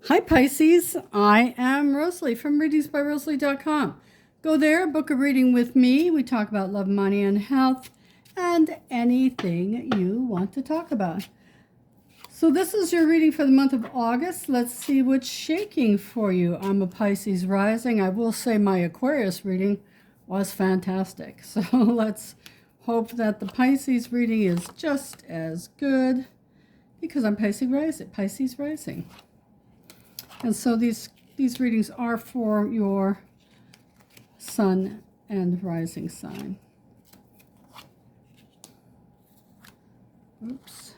Hi Pisces, I am Rosalie from readingsbyrosalie.com. Go there, book a reading with me. We talk about love, money, and health, and anything you want to talk about. So this is your reading for the month of August. Let's see what's shaking for you. I'm a Pisces rising. I will say my Aquarius reading was fantastic. So let's hope that the Pisces reading is just as good because I'm Pisces rising. And so these readings are for your sun and rising sign. Oops.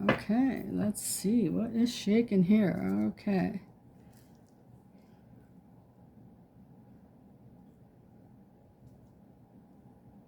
Okay, let's see. What is shaking here? Okay.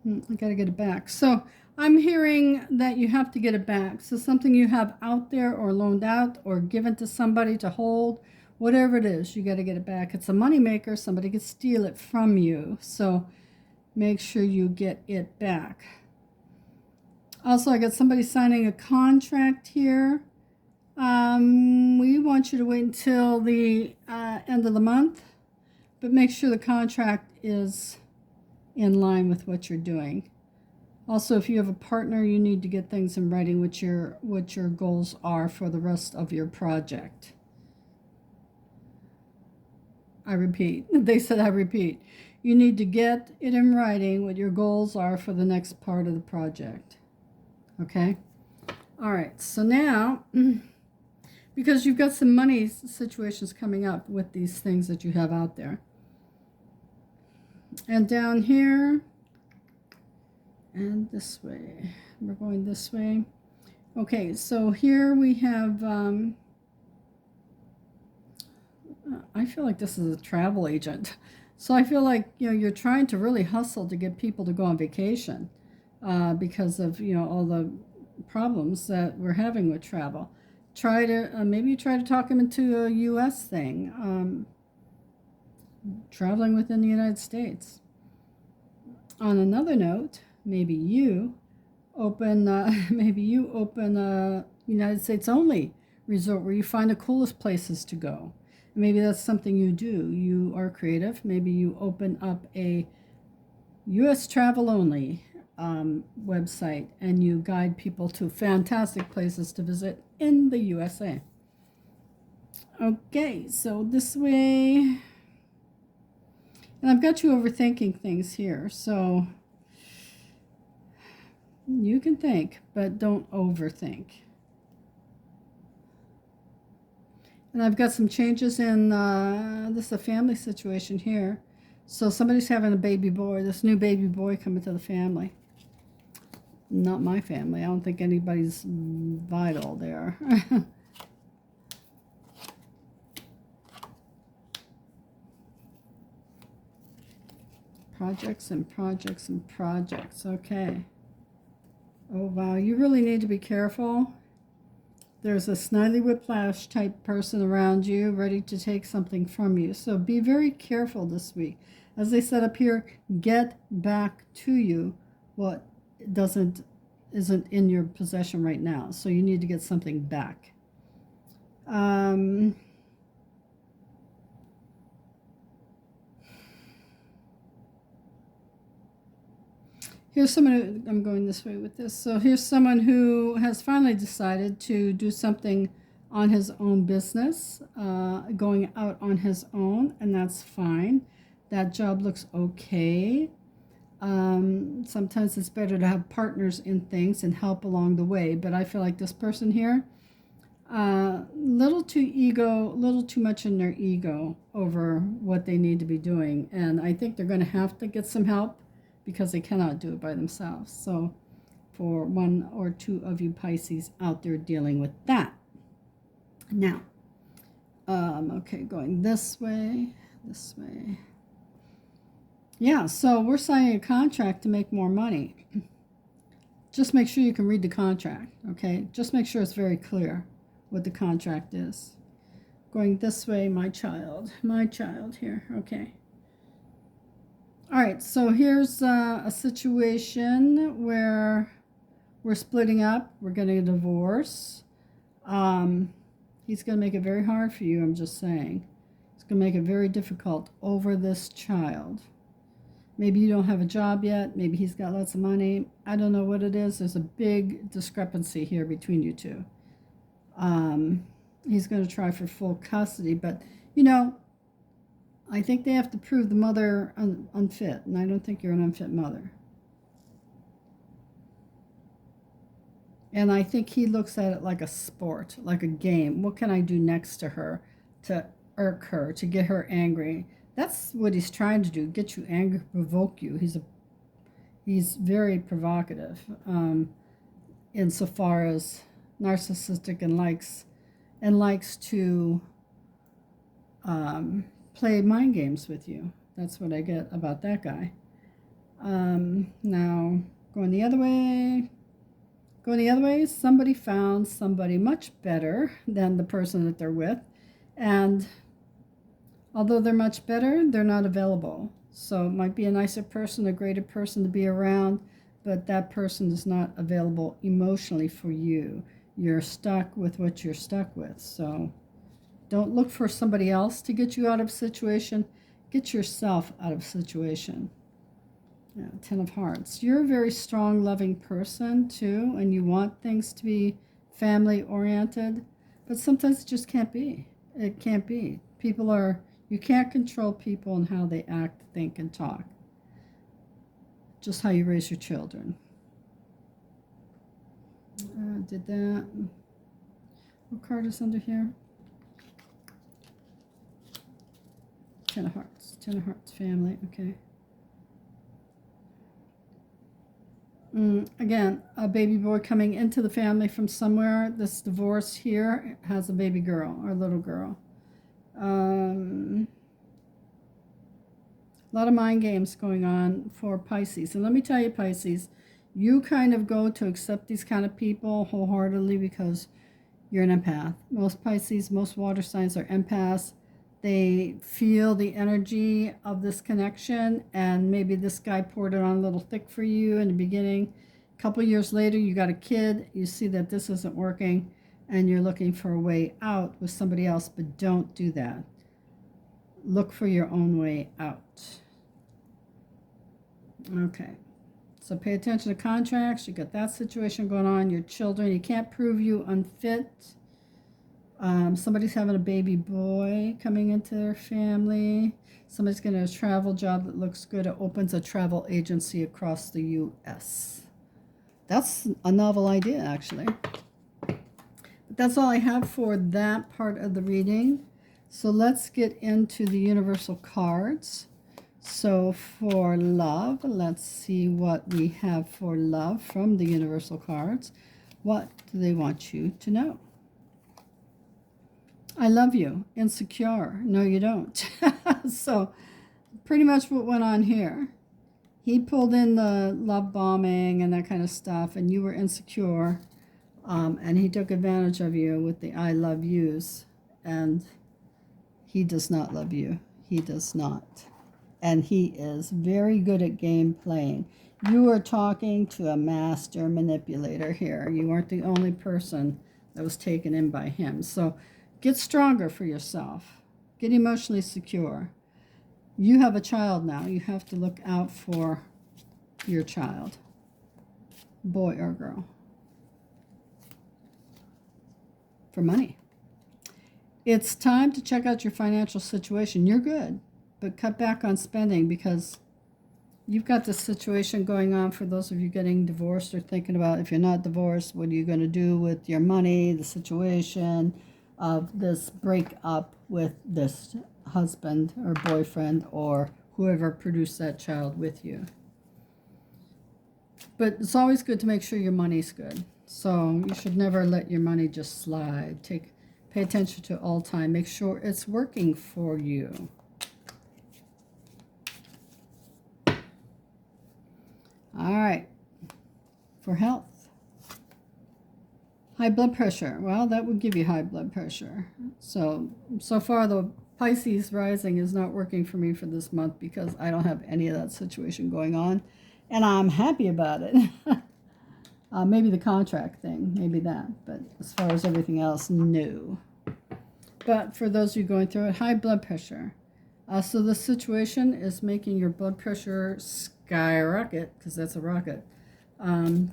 I gotta get it back. So I'm hearing that you have to get it back. So something you have out there or loaned out or given to somebody to hold, whatever it is, you got to get it back. It's a moneymaker. Somebody could steal it from you. So make sure you get it back. Also, I got somebody signing a contract here. We want you to wait until the end of the month, but make sure the contract is in line with what you're doing. Also, if you have a partner, you need to get things in writing what your goals are for the rest of your project. I repeat. They said I repeat. You need to get it in writing what your goals are for the next part of the project. Okay? All right. So now, because you've got some money situations coming up with these things that you have out there. And down here, and this way. We're going this way. Okay, so here we have, I feel like this is a travel agent. So I feel like, you're trying to really hustle to get people to go on vacation because of, all the problems that we're having with travel. Maybe try to talk them into a U.S. thing, traveling within the United States. On another note, maybe you open a United States only resort where you find the coolest places to go. Maybe that's something you do. You are creative. Maybe you open up a U.S. travel only website and you guide people to fantastic places to visit in the USA. Okay, so this way, and I've got you overthinking things here, so you can think, but don't overthink. And I've got some changes in, this is a family situation here. So somebody's having a baby boy, this new baby boy coming to the family. Not my family. I don't think anybody's vital there. Projects and projects and projects. Okay. Oh, wow. You really need to be careful. There's a snidely whiplash type person around you ready to take something from you. So be very careful this week. As they said up here, get back to you what isn't in your possession right now. So you need to get something back. Here's someone I'm going this way with this. So here's someone who has finally decided to do something on his own business, going out on his own, and that's fine. That job looks okay. Sometimes it's better to have partners in things and help along the way, but I feel like this person here, little too much in their ego over what they need to be doing, and I think they're going to have to get some help because they cannot do it by themselves. So for one or two of you Pisces out there dealing with that. Now, okay, going this way. Yeah, so we're signing a contract to make more money. Just make sure you can read the contract, okay? Just make sure it's very clear what the contract is. Going this way, my child here, okay. All right, so here's a situation where we're splitting up. We're getting a divorce. He's going to make it very hard for you, I'm just saying. He's going to make it very difficult over this child. Maybe you don't have a job yet. Maybe he's got lots of money. I don't know what it is. There's a big discrepancy here between you two. He's going to try for full custody, but, you know, I think they have to prove the mother unfit, and I don't think you're an unfit mother. And I think he looks at it like a sport, like a game. What can I do next to her to irk her, to get her angry? That's what he's trying to do, get you angry, provoke you. He's very provocative insofar as narcissistic and likes to play mind games with you. That's what I get about that guy. Now, going the other way, somebody found somebody much better than the person that they're with. And although they're much better, they're not available. So it might be a nicer person, a greater person to be around, but that person is not available emotionally for you. You're stuck with what you're stuck with. So don't look for somebody else to get you out of a situation. Get yourself out of a situation. Yeah, 10 of Hearts. You're a very strong, loving person, too, and you want things to be family-oriented, but sometimes it just can't be. It can't be. You can't control people and how they act, think, and talk. Just how you raise your children. Did that. What card is under here? 10 of Hearts. 10 of Hearts, family, okay. Again, a baby boy coming into the family from somewhere. This divorce here has a baby girl or little girl. A lot of mind games going on for Pisces. And let me tell you, Pisces, you kind of go to accept these kind of people wholeheartedly because you're an empath. Most Pisces, most water signs are empaths. They feel the energy of this connection, and maybe this guy poured it on a little thick for you in the beginning. A couple years later, you got a kid, you see that this isn't working, and you're looking for a way out with somebody else, but don't do that. Look for your own way out. Okay, so pay attention to contracts. You got that situation going on. Your children, you can't prove you unfit. Somebody's having a baby boy coming into their family. Somebody's getting a travel job that looks good. It opens a travel agency across the U.S. That's a novel idea, actually. But that's all I have for that part of the reading. So let's get into the universal cards. So for love, let's see what we have for love from the universal cards. What do they want you to know? I love you. Insecure. No, you don't. So pretty much what went on here. He pulled in the love bombing and that kind of stuff, and you were insecure. And he took advantage of you with the I love yous. And he does not love you. He does not. And he is very good at game playing. You are talking to a master manipulator here. You aren't the only person that was taken in by him. So get stronger for yourself. Get emotionally secure. You have a child now. You have to look out for your child, boy or girl, for money. It's time to check out your financial situation. You're good, but cut back on spending because you've got this situation going on for those of you getting divorced or thinking about if you're not divorced, what are you going to do with your money, the situation of this breakup with this husband or boyfriend or whoever produced that child with you. But it's always good to make sure your money's good. So you should never let your money just slide. Pay attention to all time. Make sure it's working for you. All right. For health. High blood pressure. Well, that would give you high blood pressure. So far, the Pisces rising is not working for me for this month because I don't have any of that situation going on. And I'm happy about it. Maybe the contract thing, maybe that. But as far as everything else, no. But for those of you going through it, high blood pressure. So the situation is making your blood pressure skyrocket, because that's a rocket.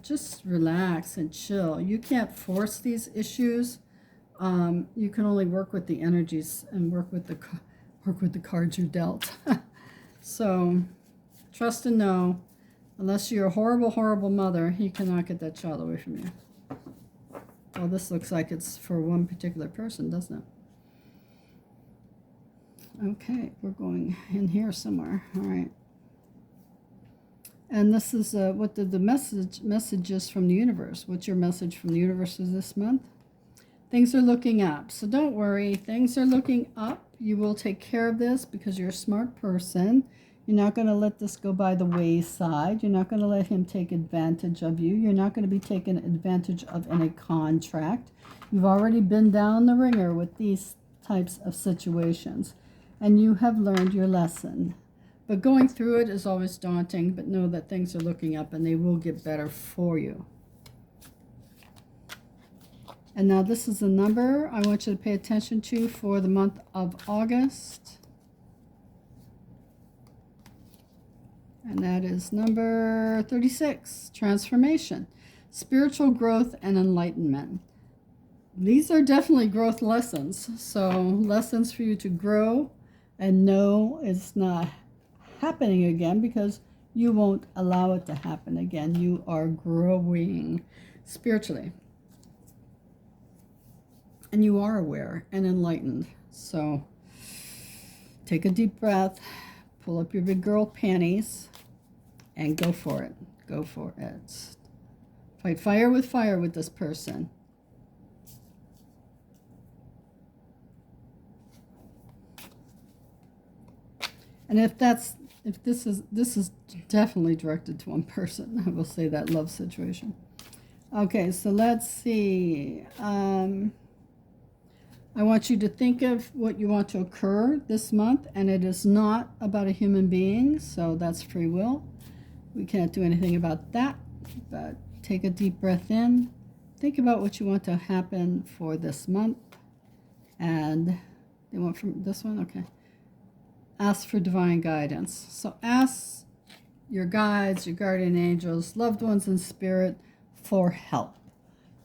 Just relax and chill. You can't force these issues. You can only work with the energies and work with the cards you're dealt. So trust and know, unless you're a horrible, horrible mother, he cannot get that child away from you. Well, this looks like it's for one particular person, doesn't it? Okay, we're going in here somewhere. All right. And this is what the messages from the universe. What's your message from the universe this month? Things are looking up. So don't worry. Things are looking up. You will take care of this because you're a smart person. You're not going to let this go by the wayside. You're not going to let him take advantage of you. You're not going to be taken advantage of in a contract. You've already been down the ringer with these types of situations, and you have learned your lesson. But going through it is always daunting, but know that things are looking up and they will get better for you. And now this is the number I want you to pay attention to for the month of August. And that is number 36, transformation, spiritual growth and enlightenment. These are definitely growth lessons. So lessons for you to grow and know it's not happening again, because you won't allow it to happen again. You are growing spiritually. And you are aware and enlightened. So take a deep breath, pull up your big girl panties, and go for it. Go for it. Fight fire with this person. And if this is definitely directed to one person, I will say that love situation. Okay, so let's see. I want you to think of what you want to occur this month, and it is not about a human being, so that's free will. We can't do anything about that, but take a deep breath in. Think about what you want to happen for this month. And they want from this one? Okay. Ask for divine guidance. So ask your guides, your guardian angels, loved ones in spirit for help.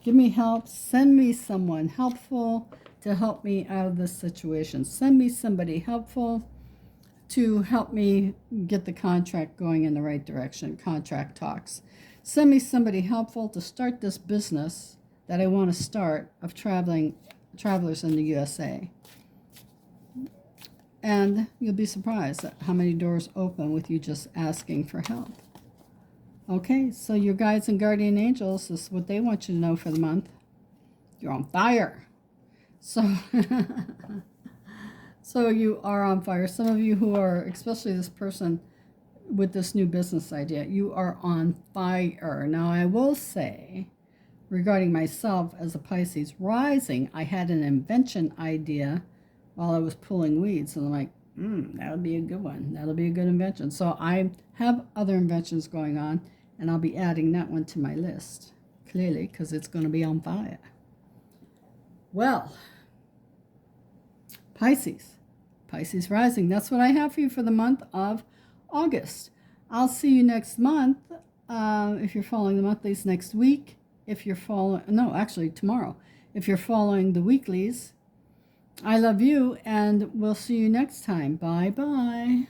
Give me help. Send me someone helpful to help me out of this situation. Send me somebody helpful to help me get the contract going in the right direction, contract talks. Send me somebody helpful to start this business that I want to start of travelers in the USA. And you'll be surprised at how many doors open with you just asking for help. Okay, so your guides and guardian angels, this is what they want you to know for the month. You're on fire. So you are on fire. Some of you who are, especially this person with this new business idea, you are on fire. Now, I will say, regarding myself as a Pisces rising, I had an invention idea while I was pulling weeds. And I'm like, that would be a good one. That'll be a good invention. So I have other inventions going on, and I'll be adding that one to my list, clearly, because it's going to be on fire. Well, Pisces rising. That's what I have for you for the month of August. I'll see you next month. If you're following the monthlies, next week. If you're tomorrow. If you're following the weeklies, I love you, and we'll see you next time. Bye-bye.